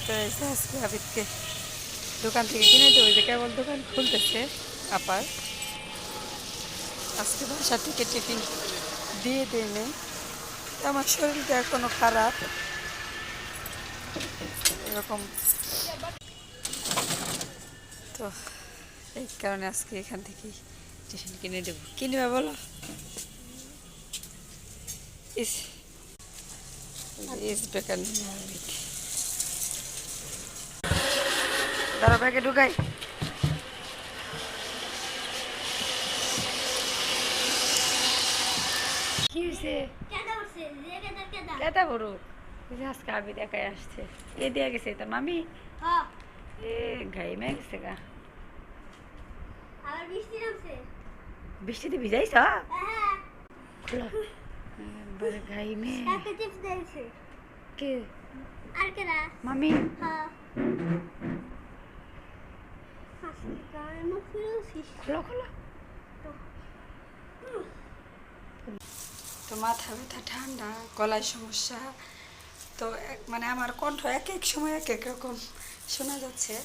তো এসে আজকে আবিদকে দোকান থেকে কিনে দেবো, যে কেবল দোকান খুলতেছে আপার। আজকে বাসা থেকে টিফিন দিয়ে দিই নেই, আমার শরীরটা এখনো খারাপ এরকম। তো এই কারণে আজকে এখান থেকেই টিফিন কিনে দেবো। কিনবে বলো? ইস ইস বেকার নিয়ে আবিদ, দাঁড়া ব্যাগে ঢুকাই। কি হয়েছে? কেটা বড় আজকে আবিদ একাই আসছে। কে দিয়ে গেছে? তার মামি? এ গাই মে গেছে গা। বৃষ্টিতে ভিজাইছ? খোলা গাই মে কে? মামি? খোলা খোলা। তো মাথা ব্যথা, ঠান্ডা, গলায় সমস্যা। তো মানে আমার কণ্ঠ এক এক সময় এক এক রকম শোনা যাচ্ছে।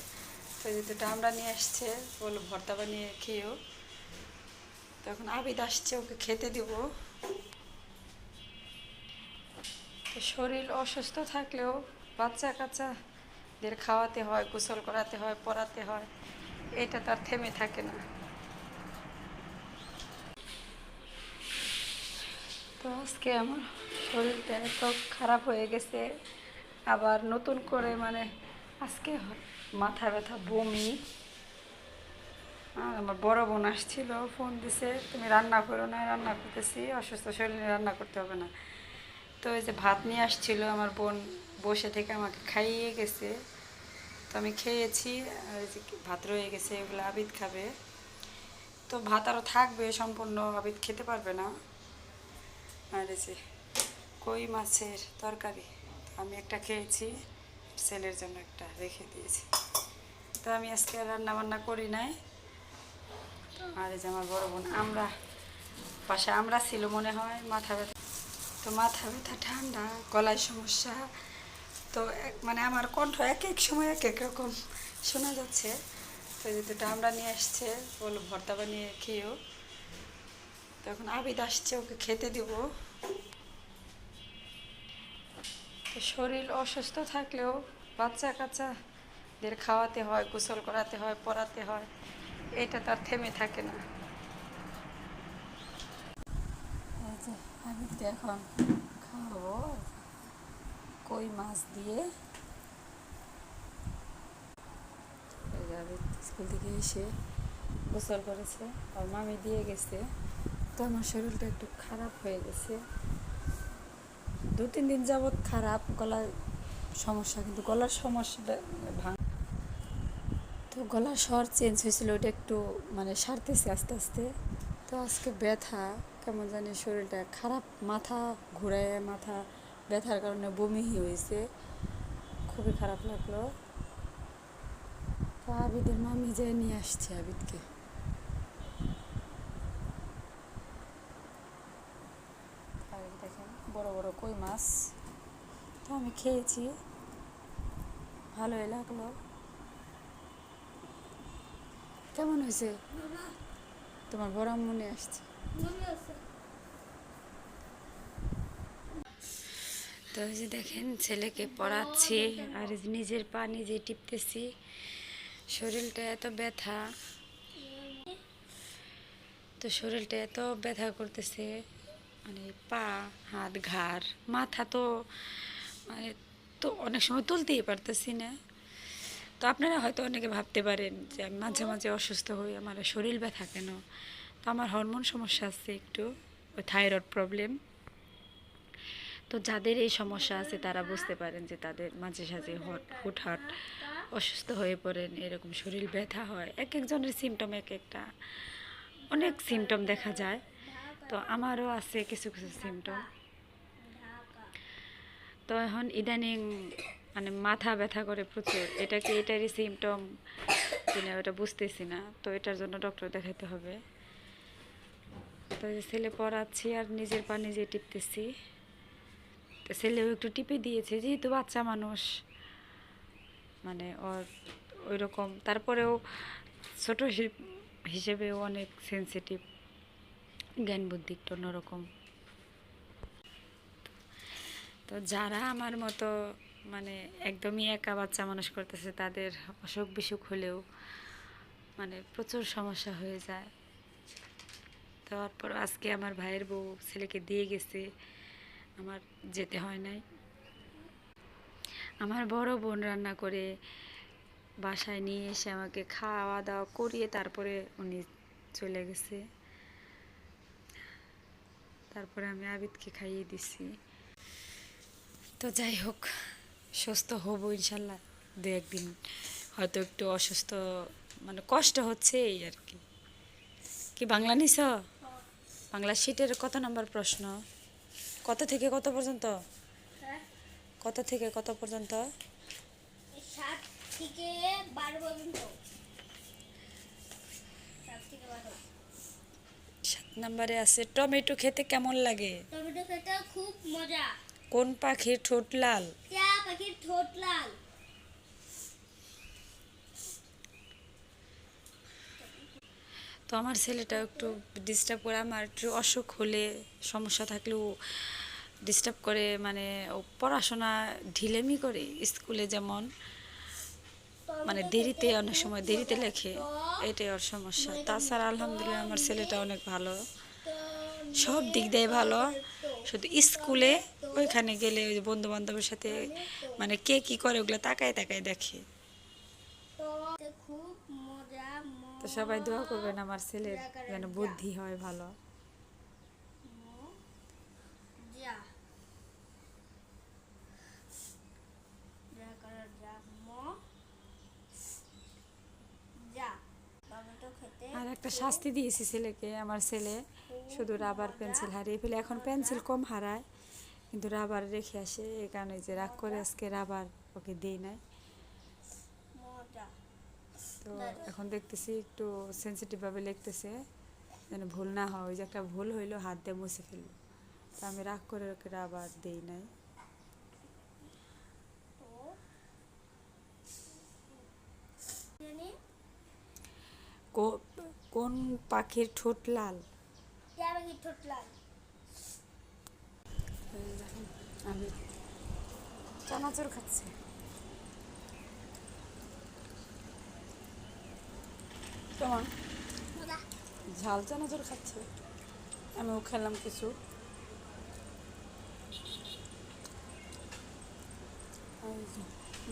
তো এই দুটো আমরা নিয়ে আসছে, বলো ভর্তা বানিয়ে খেয়েও। তখন আবিদ আসছে, ওকে খেতে দিব। তো শরীর অসুস্থ থাকলেও বাচ্চা কাচ্চাদের খাওয়াতে হয়, গোসল করাতে হয়, পড়াতে হয়, এটা তার থেমে থাকে না। তো আজকে আমার শরীরটা এত খারাপ হয়ে গেছে, আবার নতুন করে মানে আজকে মাথা ব্যথা, বমি। আর আমার বড় বোন আসছিল, ফোন দিছে, তুমি রান্না করো না। রান্না করতেছি, অসুস্থ শরীরে রান্না করতে হবে না। তো এই যে ভাত নিয়ে আসছিল, আমার বোন বসে থেকে আমাকে খাইয়ে গেছে। তো আমি খেয়েছি, আর এই যে ভাত রয়ে গেছে, এগুলো আবিদ খাবে। তো ভাত আরও থাকবে, সম্পূর্ণ আবিদ খেতে পারবে না। আর এই যে কই মাছের তরকারি, আমি একটা খেয়েছি, ছেলের জন্য একটা রেখে দিয়েছি। তো আমি আজকে রান্না বান্না করি নাই। আর এই যে আমার বড় বোন, আমরা পাশে আমরা ছিল মনে হয়, মাথা ব্যথা। তো মাথা ব্যথা, ঠান্ডা, গলায় সমস্যা। তো মানে আমার কণ্ঠ এক এক সময় এক এক রকম শোনা যাচ্ছে। তো এই দুটো আমরা নিয়ে আসছে, বলো ভর্তা বানিয়ে খেয়েও। তখন আবিদ আসছে, ওকে খেতে দিব। তো শরীর অসুস্থ থাকলেও বাচ্চা কাচ্চাদের খাওয়াতে হয়, গোসল করাতে হয়, পড়াতে হয়, এটা তার থেমে থাকে না। এই যে আবিদকে এখন খাওয়াবো কই মাছ দিয়ে। এই যে আবিদ স্কুল থেকে এসে গোসল করেছে, আর মামি দিয়ে গেছে। তো আমার শরীরটা একটু খারাপ হয়ে গেছে, 2-3 দিন যাবৎ খারাপ, গলার সমস্যা। কিন্তু গলার সমস্যা তো গলার স্বর চেঞ্জ হয়েছিল, ওটা একটু মানে সারতেছে আস্তে আস্তে। তো আজকে ব্যথা, কেমন জানি শরীরটা খারাপ, মাথা ঘুরায়, মাথা ব্যথার কারণে বমি হয়েছে, খুবই খারাপ লাগলো। তো আবিদের মামি যেয়ে নিয়ে আসছে আবিদকে। আর দেখেন বড় বড় কই মাছ, তো আমি খেয়েছি, ভালোই লাগলো। কেমন হয়েছে? তোমার বড় মনে আসছে? তো এই যে দেখেন ছেলেকে পড়াচ্ছি, আর নিজের পা নিজে টিপতেছি। শরীরটা এত ব্যথা, তো শরীরটা এত ব্যথা করতেছে, মানে পা, হাত, ঘাড়, মাথা, তো মানে তো অনেক সময় তুলতেই পারতেছি না। তো আপনারা হয়তো অনেকে ভাবতে পারেন যে আমি মাঝে মাঝে অসুস্থ হই, আমার শরীর ব্যথা কেন? তো আমার হরমোন সমস্যা আছে একটু, ওই থাইরয়েড প্রবলেম। তো যাদের এই সমস্যা আছে তারা বুঝতে পারেন যে তাদের মাঝে সাঝে হুটহাট অসুস্থ হয়ে পড়েন, এরকম শরীর ব্যথা হয়। এক একজনের সিমটম এক একটা, অনেক সিমটম দেখা যায়। তো আমারও আছে কিছু কিছু সিমটম। তো এখন ইদানিং মানে মাথা ব্যথা করে প্রচুর, এটা কি এটারই সিমটম কিনা ওটা বুঝতেছি না। তো এটার জন্য ডক্টর দেখাতে হবে। তো ছেলে পড়াচ্ছি আর নিজের পা নিজে টিপতেছি। তো ছেলেও একটু টিপে দিয়েছে, যেহেতু বাচ্চা মানুষ, মানে ওর ওই রকম, তারপরেও ছোট হিসেবেও অনেক সেনসিটিভ, জ্ঞান বুদ্ধি একটু অন্যরকম। তো যারা আমার মতো মানে একদমই একা বাচ্চা মানুষ করতেছে, তাদের অসুখ বিসুখ হলেও মানে প্রচুর সমস্যা হয়ে যায়। তারপর আজকে আমার ভাইয়ের বউ ছেলেকে দিয়ে গেছে, আমার যেতে হয় নাই। আমার বড় বোন রান্না করে বাসায় নিয়ে এসে আমাকে খাওয়া দাওয়া করিয়ে তারপরে উনি চলে গেছে। তারপরে আমি আবিদকে খাইয়ে দিছি। তো যাই হোক, সুস্থ হব ইনশাল্লাহ। দু একদিন হয়তো একটু অসুস্থ, মানে কষ্ট হচ্ছে এই আর কি। কি বাংলা নিছ? বাংলা শিটের কত নম্বর প্রশ্ন? কত থেকে কত পর্যন্ত? কত থেকে কত পর্যন্ত? 7 থেকে 12 পর্যন্ত। 7 থেকে 12। 7 নম্বরে আছে টমেটো খেতে কেমন লাগে? টমেটো খেতে খুব মজা। কোন পাখির ঠোঁট লাল? টিয়া পাখির ঠোঁট লাল। তো আমার ছেলেটা একটু ডিস্টার্ব করে, আমার একটু অসুখ হলে সমস্যা থাকলেও ডিস্টার্ব করে, মানে ও পড়াশোনা ঢিলেমি করে। স্কুলে যেমন মানে দেরিতে, অনেক সময় দেরিতে লেখে, এটাই ওর সমস্যা। তাছাড়া আলহামদুলিল্লাহ আমার ছেলেটা অনেক ভালো, সব দিক দিয়ে ভালো। শুধু স্কুলে ওইখানে গেলে ওই বন্ধু বান্ধবের সাথে মানে কে কি করে ওগুলো তাকায় তাকায় দেখে। খুব মজা। তো সবাই দোয়া করবেন আমার ছেলের যেন বুদ্ধি হয় ভালো। যা যা করার যা ম যা টমেটো খেতে। আর একটা শাস্তি দিয়েছি ছেলেকে, আমার ছেলে শুধু রাবার পেন্সিল হারিয়ে ফেলে, এখন পেন্সিল কম হারায় কিন্তু রাবার রেখে আসে, এই কারণে যে রাগ করে আজকে রাবার ওকে দিই নাই। মজা। তো এখন দেখতেছি একটু সেন্সিটিভভাবে লিখতেছে, যেন ভুল না হয়। ওই যে একটা ভুল হইলো, হাত দিয়ে মুছে ফেললো, তো আমি রাগ করে ওকে রাবার দিই নাই। জানি কোন পাখির ঠোঁট লাল? টিয়া পাখির ঠোঁট লাল। আমি চানাচুর খাচ্ছে। তোমার মজা। ঝাল চানাচুর খাচ্ছে, আমিও খেলাম কিছু। এই যে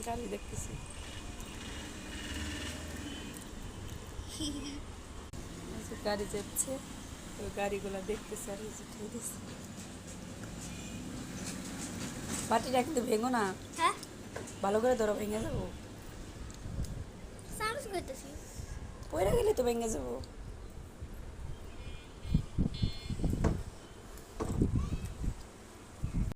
গাড়ি দেখতেছি, এই যে গাড়ি যাচ্ছে, ওই গাড়িগুলো দেখতেছে আর এই যে খেয়ে দিচ্ছে। বাটিটা কিন্তু ভেঙো না, হ্যাঁ ভালো করে ধরো, ভেঙে যাবো। সামস করতেছি। পয়রা গেলে তো ভেঙে যাবো।